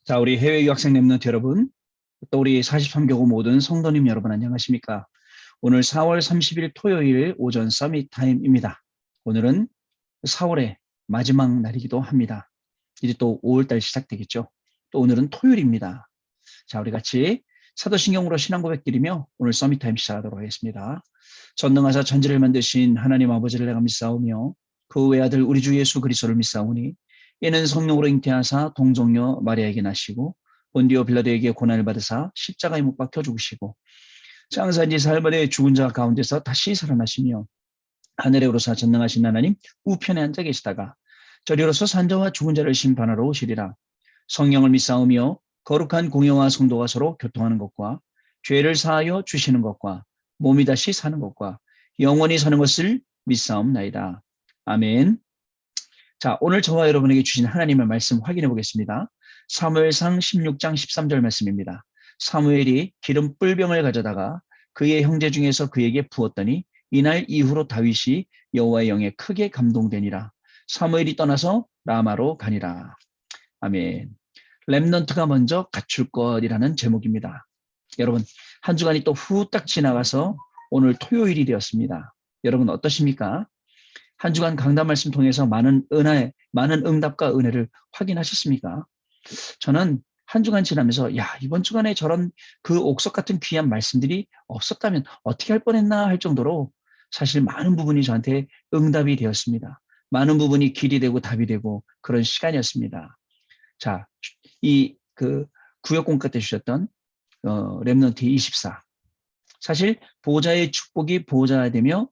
자, 우리 해외 유학생 랩런트 여러분, 또 우리 43교구 모든 성도님 여러분 안녕하십니까? 오늘 4월 30일 토요일 오전 서밋 타임입니다. 오늘은 4월의 마지막 날이기도 합니다. 이제 또 5월달 시작되겠죠. 또 오늘은 토요일입니다. 자, 우리 같이 사도신경으로 신앙 고백 드리며 오늘 서밋 타임 시작하도록 하겠습니다. 전능하사 천지를 만드신 하나님 아버지를 내가 믿사오며 그 외아들 우리 주 예수 그리스도를 믿사오니 이는 성령으로 잉태하사 동정녀 마리아에게 나시고 본디오 빌라도에게 고난을 받으사 십자가에 못 박혀 죽으시고 장사한 지 사흘 만에 죽은 자 가운데서 다시 살아나시며 하늘에 오르사 전능하신 하나님 우편에 앉아 계시다가 저리로서 산자와 죽은 자를 심판하러 오시리라. 성령을 믿사오며 거룩한 공회와 성도가 서로 교통하는 것과 죄를 사하여 주시는 것과 몸이 다시 사는 것과 영원히 사는 것을 믿사옵나이다. 아멘. 자, 오늘 저와 여러분에게 주신 하나님의 말씀 확인해 보겠습니다. 사무엘상 16장 13절 말씀입니다. 사무엘이 기름 뿔병을 가져다가 그의 형제 중에서 그에게 부었더니 이날 이후로 다윗이 여호와의 영에 크게 감동되니라. 사무엘이 떠나서 라마로 가니라. 아멘. 렘넌트가 먼저 갖출 것이라는 제목입니다. 여러분, 한 주간이 또 후딱 지나가서 오늘 토요일이 되었습니다. 여러분 어떠십니까? 한 주간 강단 말씀 통해서 많은 응답과 은혜를 확인하셨습니까? 저는 한 주간 지나면서 이번 주간에 저런 그 옥석 같은 귀한 말씀들이 없었다면 어떻게 할 뻔했나 할 정도로 사실 많은 부분이 저한테 응답이 되었습니다. 많은 부분이 길이 되고 답이 되고 그런 시간이었습니다. 자, 이 구역공과 때 주셨던 렘넌트 24. 사실 보호자의 축복이 보호자가 되며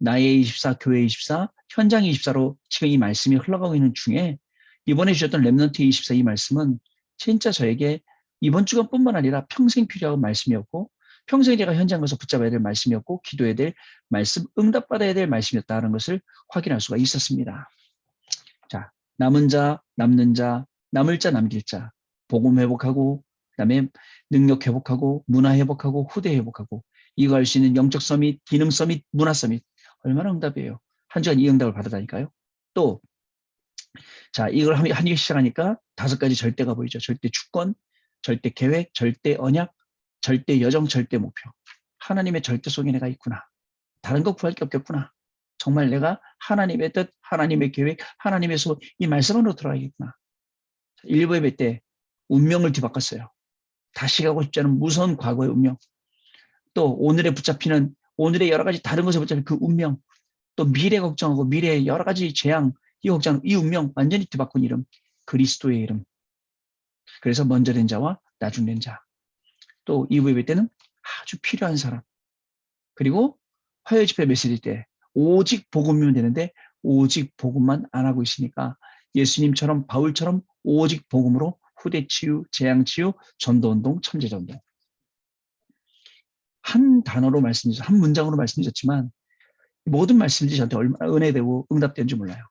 나의 24, 교회 24, 현장 24로 지금 이 말씀이 흘러가고 있는 중에 이번에 주셨던 렘넌트 24 이 말씀은 진짜 저에게 이번 주간뿐만 아니라 평생 필요한 말씀이었고 평생 제가 현장 가서 붙잡아야 될 말씀이었고 기도해야 될 말씀, 응답받아야 될 말씀이었다는 것을 확인할 수가 있었습니다. 자, 남은 자, 남는 자, 남을 자, 남길 자, 복음 회복하고 그다음에 능력 회복하고 문화 회복하고 후대 회복하고 이거 할 수 있는 영적 서밋, 기능 서밋, 문화 서밋 얼마나 응답이에요. 한 주간 이 응답을 받아다니까요. 또 자, 이걸 한 개씩 시작하니까 5가지 절대가 보이죠. 절대 주권, 절대 계획, 절대 언약, 절대 여정, 절대 목표. 하나님의 절대 속에 내가 있구나. 다른 거 구할 게 없겠구나. 정말 내가 하나님의 뜻, 하나님의 계획, 하나님의 소, 이 말씀 안으로 들어가겠구나. 일부 예배 때 운명을 뒤바꿨어요. 다시 가고 싶지 않은 무서운 과거의 운명. 또 오늘에 붙잡히는 오늘의 여러 가지 다른 것에 붙잡힌 그 운명. 또 미래 걱정하고 미래의 여러 가지 재앙, 이 걱정, 이 운명 완전히 뒤바꾼 이름, 그리스도의 이름. 그래서 먼저 된 자와 나중 된 자. 또 2부 예배 때는 아주 필요한 사람. 그리고 화요일 집회 메시지 때 오직 복음이면 되는데 오직 복음만 안 하고 있으니까 예수님처럼 바울처럼 오직 복음으로 후대 치유, 재앙 치유, 전도운동, 천재전도. 한 단어로 말씀드렸죠. 한 문장으로 말씀드렸지만 모든 말씀들이 저한테 얼마나 은혜되고 응답된지 몰라요.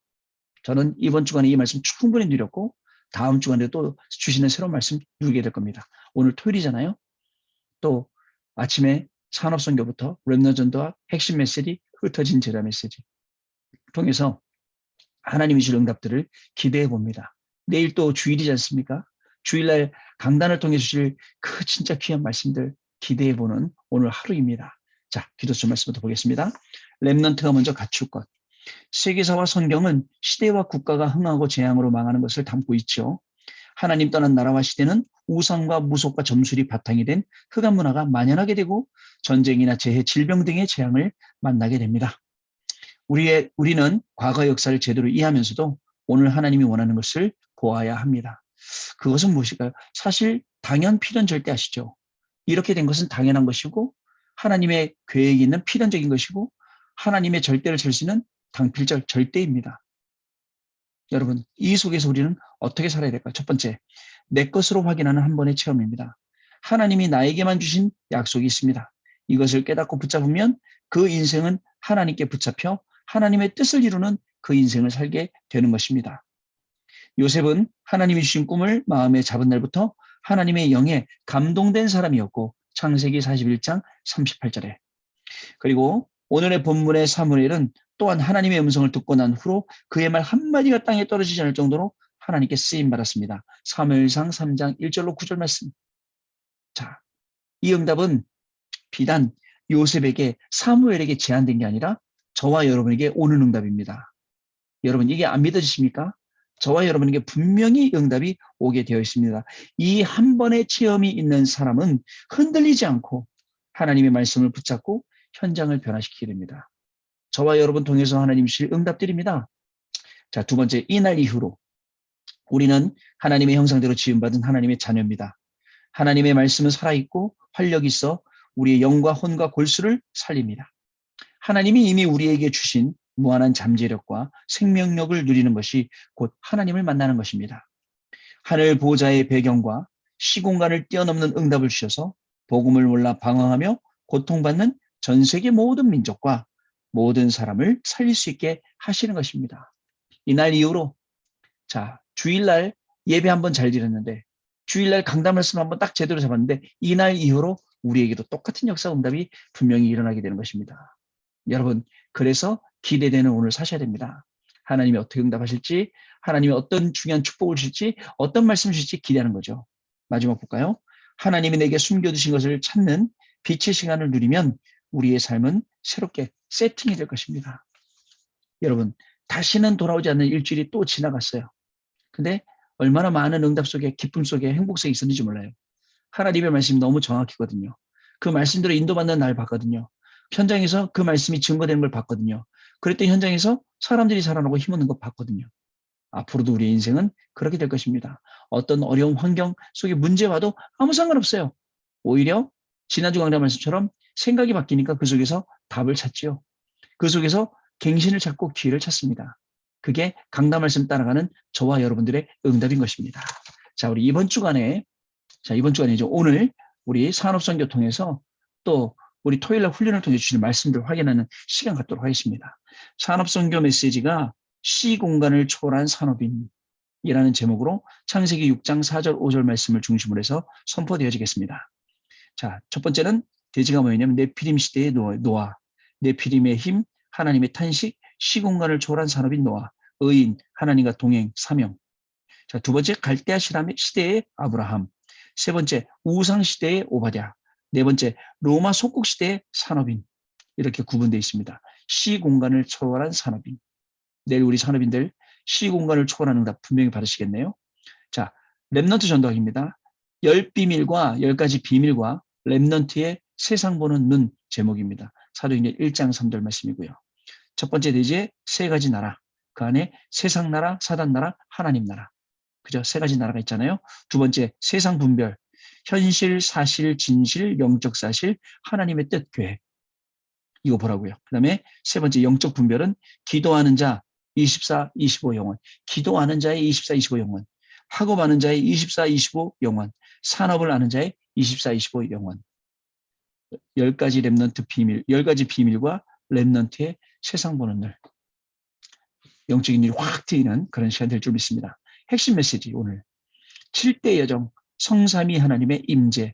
저는 이번 주간에 이 말씀 충분히 누렸고 다음 주간에 또 주시는 새로운 말씀 누리게 될 겁니다. 오늘 토요일이잖아요. 또 아침에 산업선교부터 렘넌트와 핵심 메시지, 흩어진 제자 메시지 통해서 하나님이 줄 응답들을 기대해 봅니다. 내일 또 주일이지 않습니까? 주일날 강단을 통해 주실 그 진짜 귀한 말씀들 기대해 보는 오늘 하루입니다. 자, 기도수 말씀부터 보겠습니다. 렘넌트가 먼저 갖출 것. 세계사와 성경은 시대와 국가가 흥하고 재앙으로 망하는 것을 담고 있죠. 하나님 떠난 나라와 시대는 우상과 무속과 점술이 바탕이 된 흑암 문화가 만연하게 되고 전쟁이나 재해, 질병 등의 재앙을 만나게 됩니다. 우리는 과거 역사를 제대로 이해하면서도 오늘 하나님이 원하는 것을 보아야 합니다. 그것은 무엇일까요? 사실 당연 필연 절대 아시죠? 이렇게 된 것은 당연한 것이고 하나님의 계획이 있는 필연적인 것이고 하나님의 절대를 질 수 있는 당필적 절대입니다. 여러분, 이 속에서 우리는 어떻게 살아야 될까요? 첫 번째, 내 것으로 확인하는 한 번의 체험입니다. 하나님이 나에게만 주신 약속이 있습니다. 이것을 깨닫고 붙잡으면 그 인생은 하나님께 붙잡혀 하나님의 뜻을 이루는 그 인생을 살게 되는 것입니다. 요셉은 하나님이 주신 꿈을 마음에 잡은 날부터 하나님의 영에 감동된 사람이었고 창세기 41장 38절에 그리고 오늘의 본문의 사무엘은 또한 하나님의 음성을 듣고 난 후로 그의 말 한마디가 땅에 떨어지지 않을 정도로 하나님께 쓰임받았습니다. 사무엘상 3장 1절로 9절 말씀. 자, 이 응답은 비단 요셉에게 사무엘에게 제한된 게 아니라 저와 여러분에게 오는 응답입니다. 여러분 이게 안 믿어지십니까? 저와 여러분에게 분명히 응답이 오게 되어 있습니다. 이 한 번의 체험이 있는 사람은 흔들리지 않고 하나님의 말씀을 붙잡고 현장을 변화시키게 됩니다. 저와 여러분 통해서 하나님 주실 응답들입니다. 자, 두 번째, 이날 이후로 우리는 하나님의 형상대로 지음받은 하나님의 자녀입니다. 하나님의 말씀은 살아있고 활력이 있어 우리의 영과 혼과 골수를 살립니다. 하나님이 이미 우리에게 주신 무한한 잠재력과 생명력을 누리는 것이 곧 하나님을 만나는 것입니다. 하늘 보좌의 배경과 시공간을 뛰어넘는 응답을 주셔서 복음을 몰라 방황하며 고통받는 전 세계 모든 민족과 모든 사람을 살릴 수 있게 하시는 것입니다. 이날 이후로 자, 주일날 예배 한번 잘 드렸는데 주일날 강단 말씀 한번 딱 제대로 잡았는데 이날 이후로 우리에게도 똑같은 역사 응답이 분명히 일어나게 되는 것입니다. 여러분, 그래서 기대되는 오늘 사셔야 됩니다. 하나님이 어떻게 응답하실지, 하나님이 어떤 중요한 축복을 주실지, 어떤 말씀을 주실지 기대하는 거죠. 마지막 볼까요? 하나님이 내게 숨겨두신 것을 찾는 빛의 시간을 누리면 우리의 삶은 새롭게 세팅이 될 것입니다. 여러분, 다시는 돌아오지 않는 일주일이 또 지나갔어요. 근데 얼마나 많은 응답 속에, 기쁨 속에, 행복 속에 있었는지 몰라요. 하나님의 말씀이 너무 정확했거든요. 그 말씀대로 인도받는 날 봤거든요. 현장에서 그 말씀이 증거되는 걸 봤거든요. 그랬더니 현장에서 사람들이 살아나고 힘없는 걸 봤거든요. 앞으로도 우리의 인생은 그렇게 될 것입니다. 어떤 어려운 환경 속에 문제 와도 아무 상관없어요. 오히려 지난주 강단 말씀처럼 생각이 바뀌니까 그 속에서 답을 찾지요. 그 속에서 갱신을 찾고 기회를 찾습니다. 그게 강단 말씀 따라가는 저와 여러분들의 응답인 것입니다. 자, 우리 이번 주간에 오늘 우리 산업선교 통해서 또 우리 토요일날 훈련을 통해 주시는 말씀들을 확인하는 시간 갖도록 하겠습니다. 산업선교 메시지가 시공간을 초월한 산업인이라는 제목으로 창세기 6장 4절 5절 말씀을 중심으로 해서 선포되어지겠습니다. 자, 첫 번째는 대지가 뭐였냐면 네피림 시대의 노아, 네피림의 힘, 하나님의 탄식, 시공간을 초월한 산업인 노아, 의인, 하나님과 동행, 사명. 자, 두 번째 갈대아 시대의 아브라함, 세 번째 우상 시대의 오바댜, 네 번째 로마 속국 시대의 산업인. 이렇게 구분되어 있습니다. 시공간을 초월한 산업인. 내일 우리 산업인들 시공간을 초월하는 응답 분명히 받으시겠네요. 자, 렘넌트 전도학입니다. 10비밀과 10가지 비밀과 렘넌트의 세상 보는 눈 제목입니다. 사도행전 1장 3절 말씀이고요. 첫 번째 대지의 세 가지 나라, 그 안에 세상 나라, 사단 나라, 하나님 나라. 그죠? 세 가지 나라가 있잖아요. 두 번째, 세상 분별. 현실, 사실, 진실, 영적 사실, 하나님의 뜻, 계획. 이거 보라고요. 그 다음에 세 번째, 영적 분별은 기도하는 자 24, 25 영혼. 기도하는 자의 24, 25 영혼. 학업하는 자의 24, 25 영혼. 산업을 아는 자의 24, 25 영혼. 10가지 렘넌트 비밀, 10가지 비밀과 렘넌트의 세상 보는 늘. 영적인 일이 확 트이는 그런 시간 될 줄 믿습니다. 핵심 메시지 오늘 7대 여정 성삼위 하나님의 임재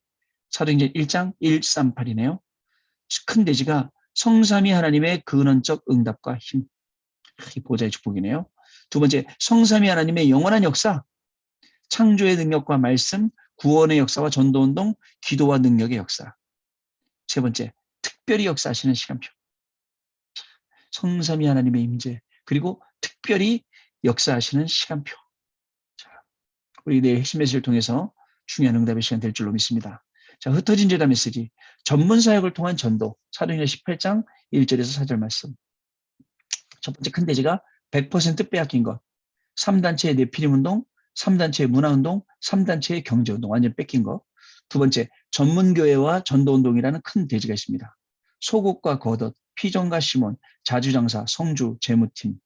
사도행전 1장 138이네요. 큰 대지가 성삼위 하나님의 근원적 응답과 힘. 이 보좌의 축복이네요. 두 번째 성삼위 하나님의 영원한 역사 창조의 능력과 말씀 구원의 역사와 전도운동 기도와 능력의 역사. 세 번째 특별히 역사하시는 시간표. 성삼위 하나님의 임재 그리고 특별히 역사하시는 시간표. 우리 내일 핵심 메시지를 통해서 중요한 응답의 시간 될 줄로 믿습니다. 자, 흩어진 제자 메시지, 전문 사역을 통한 전도, 사도행전 18장 1절에서 4절 말씀. 첫 번째 큰 대지가 100% 빼앗긴 것, 3단체의 네피림 운동, 3단체의 문화운동, 3단체의 경제운동, 완전 뺏긴 것. 두 번째, 전문교회와 전도운동이라는 큰 대지가 있습니다. 소국과 거덧, 피정과 시몬, 자주장사, 성주, 재무팀,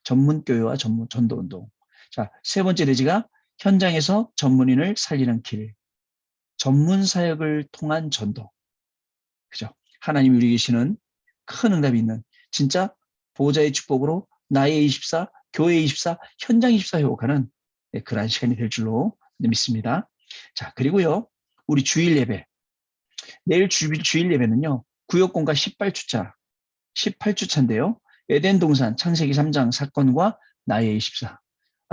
전문교회와 전도운동. 자, 세 번째 대지가 현장에서 전문인을 살리는 길, 전문 사역을 통한 전도. 그죠? 하나님이 우리 계시는 큰 응답이 있는 진짜 보호자의 축복으로 나의 24, 교회 24, 현장 24 회복하는 그러한 시간이 될 줄로 믿습니다. 자, 그리고요, 우리 주일 예배. 내일 주일 예배는요, 구역공과 18주차인데요. 에덴 동산 창세기 3장 사건과 나의 24.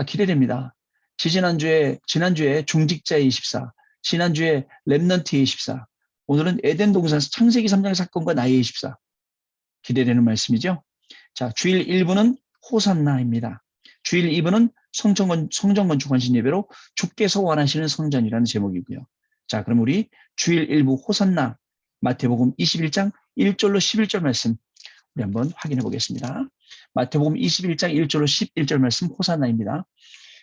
기대됩니다. 지난주에 중직자의 24, 지난주에 렘넌트의 24, 오늘은 에덴 동산 창세기 3장 사건과 나의 24. 기대되는 말씀이죠. 자, 주일 1부는 호산나입니다. 주일 2부는 성전 건축 헌신 예배로 주께서 원하시는 성전이라는 제목이고요. 자, 그럼 우리 주일 1부 호산나 마태복음 21장 1절로 11절 말씀 우리 한번 확인해 보겠습니다. 마태복음 21장 1절로 11절 말씀 호산나입니다.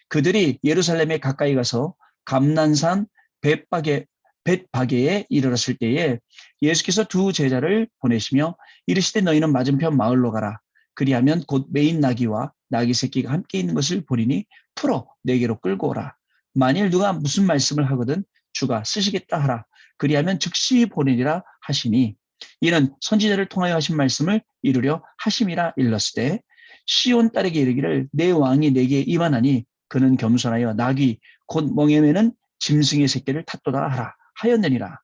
그들이 예루살렘에 가까이 가서 감난산 벳바게에 이르렀을 때에 예수께서 두 제자를 보내시며 이르시되 너희는 맞은편 마을로 가라. 그리하면 곧 매인 나귀와 나귀 새끼가 함께 있는 것을 보리니 풀어 내게로 끌고 오라. 만일 누가 무슨 말씀을 하거든 주가 쓰시겠다 하라. 그리하면 즉시 보내리라 하시니 이는 선지자를 통하여 하신 말씀을 이루려 하심이라 일렀으되 시온 딸에게 이르기를 내 왕이 내게 임하나니 그는 겸손하여 나귀 곧 멍에 매는 짐승의 새끼를 탔도다 하라 하였느니라.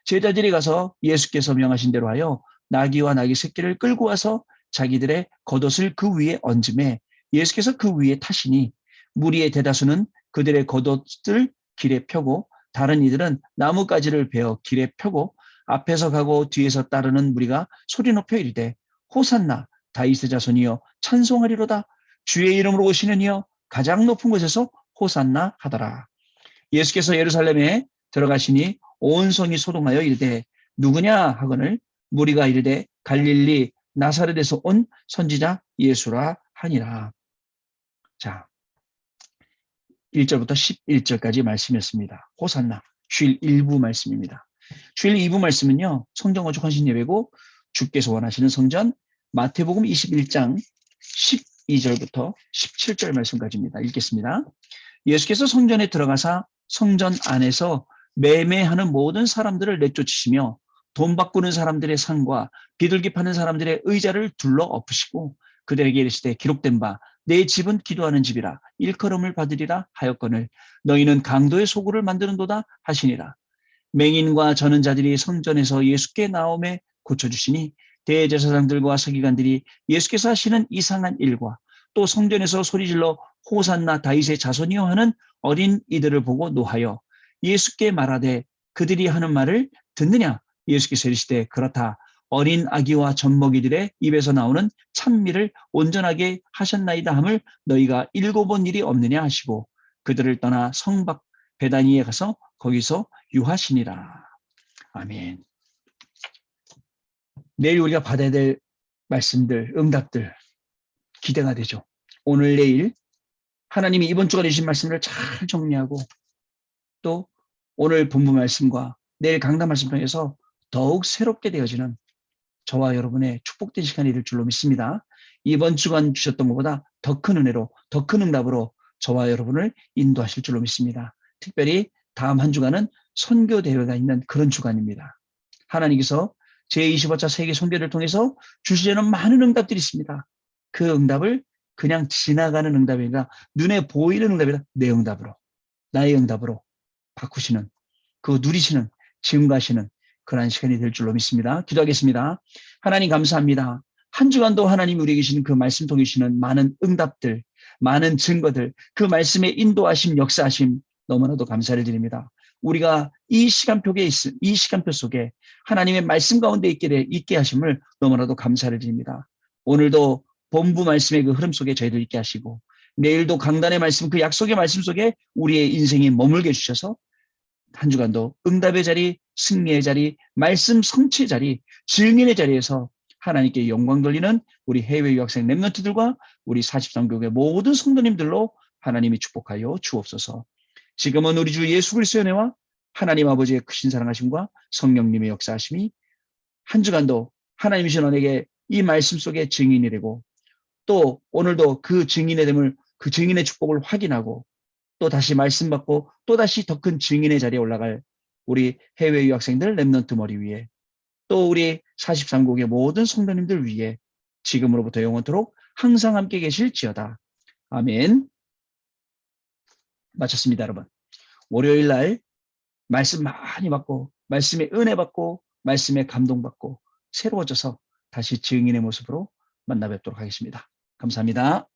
제자들이 가서 예수께서 명하신 대로 하여 나귀와 나귀 새끼를 끌고 와서 자기들의 겉옷을 그 위에 얹음에 예수께서 그 위에 타시니 무리의 대다수는 그들의 겉옷을 길에 펴고 다른 이들은 나뭇가지를 베어 길에 펴고 앞에서 가고 뒤에서 따르는 무리가 소리 높여 이르되 호산나 다윗의 자손이여 찬송하리로다. 주의 이름으로 오시는 이여 가장 높은 곳에서 호산나 하더라. 예수께서 예루살렘에 들어가시니 온 성이 소동하여 이르되 누구냐 하거늘 무리가 이르되 갈릴리 나사렛에서 온 선지자 예수라 하니라. 자, 1절부터 11절까지 말씀이었습니다. 호산나 주일 1부 말씀입니다. 주일 2부 말씀은요. 성전 건축 헌신 예배고 주께서 원하시는 성전 마태복음 21장 12절부터 17절 말씀까지입니다. 읽겠습니다. 예수께서 성전에 들어가사 성전 안에서 매매하는 모든 사람들을 내쫓으시며 돈 바꾸는 사람들의 상과 비둘기 파는 사람들의 의자를 둘러 엎으시고 그들에게 이르시되 기록된 바 내 집은 기도하는 집이라 일컬음을 받으리라 하였거늘 너희는 강도의 소굴을 만드는도다 하시니라. 맹인과 저는 자들이 성전에서 예수께 나옴에 고쳐주시니 대제사장들과 서기관들이 예수께서 하시는 이상한 일과 또 성전에서 소리질러 호산나 다윗의 자손이여 하는 어린 이들을 보고 노하여 예수께 말하되 그들이 하는 말을 듣느냐. 예수께서 이르시되 그렇다. 어린 아기와 젖먹이들의 입에서 나오는 찬미를 온전하게 하셨나이다 함을 너희가 읽어본 일이 없느냐 하시고 그들을 떠나 성 밖 베다니에 가서 거기서 유하시니라. 아멘. 내일 우리가 받아야 될 말씀들, 응답들 기대가 되죠. 오늘 내일 하나님이 이번 주간 주신 말씀을 잘 정리하고 또 오늘 본문 말씀과 내일 강단 말씀 통해서 더욱 새롭게 되어지는 저와 여러분의 축복된 시간이 될 줄로 믿습니다. 이번 주간 주셨던 것보다 더 큰 은혜로 더 큰 응답으로 저와 여러분을 인도하실 줄로 믿습니다. 특별히 다음 한 주간은 선교 대회가 있는 그런 주간입니다. 하나님께서 제25차 세계 선교를 통해서 주시려는 많은 응답들이 있습니다. 그 응답을 그냥 지나가는 응답이 아니라 눈에 보이는 응답이라 내 응답으로 나의 응답으로 바꾸시는 그 누리시는 지금 가시는 그러한 시간이 될 줄로 믿습니다. 기도하겠습니다. 하나님 감사합니다. 한 주간도 하나님 우리에게 주신 그 말씀 통해 주시는 많은 응답들, 많은 증거들, 그 말씀의 인도하심, 역사하심 너무나도 감사를 드립니다. 우리가 이 시간표 속에 하나님의 말씀 가운데 있게 하심을 너무나도 감사를 드립니다. 오늘도 본부 말씀의 그 흐름 속에 저희들 있게 하시고 내일도 강단의 말씀, 그 약속의 말씀 속에 우리의 인생이 머물게 해주셔서 한 주간도 응답의 자리, 승리의 자리, 말씀 성취의 자리, 증인의 자리에서 하나님께 영광 돌리는 우리 해외 유학생 렘넌트들과 우리 43교회 모든 성도님들로 하나님이 축복하여 주옵소서. 지금은 우리 주 예수 그리스도의 은혜와 하나님 아버지의 크신 사랑하심과 성령님의 역사하심이 한 주간도 하나님이 주신 언에게 이 말씀 속에 증인이 되고 또 오늘도 그 증인의 됨을 그 증인의 축복을 확인하고 또 다시 말씀 받고 또 다시 더 큰 증인의 자리에 올라갈 우리 해외 유학생들 렘넌트 머리 위에 또 우리 43국의 모든 성도님들 위에 지금으로부터 영원토록 항상 함께 계실지어다. 아멘. 마쳤습니다, 여러분. 월요일 날 말씀 많이 받고 말씀의 은혜 받고 말씀의 감동 받고 새로워져서 다시 증인의 모습으로 만나 뵙도록 하겠습니다. 감사합니다.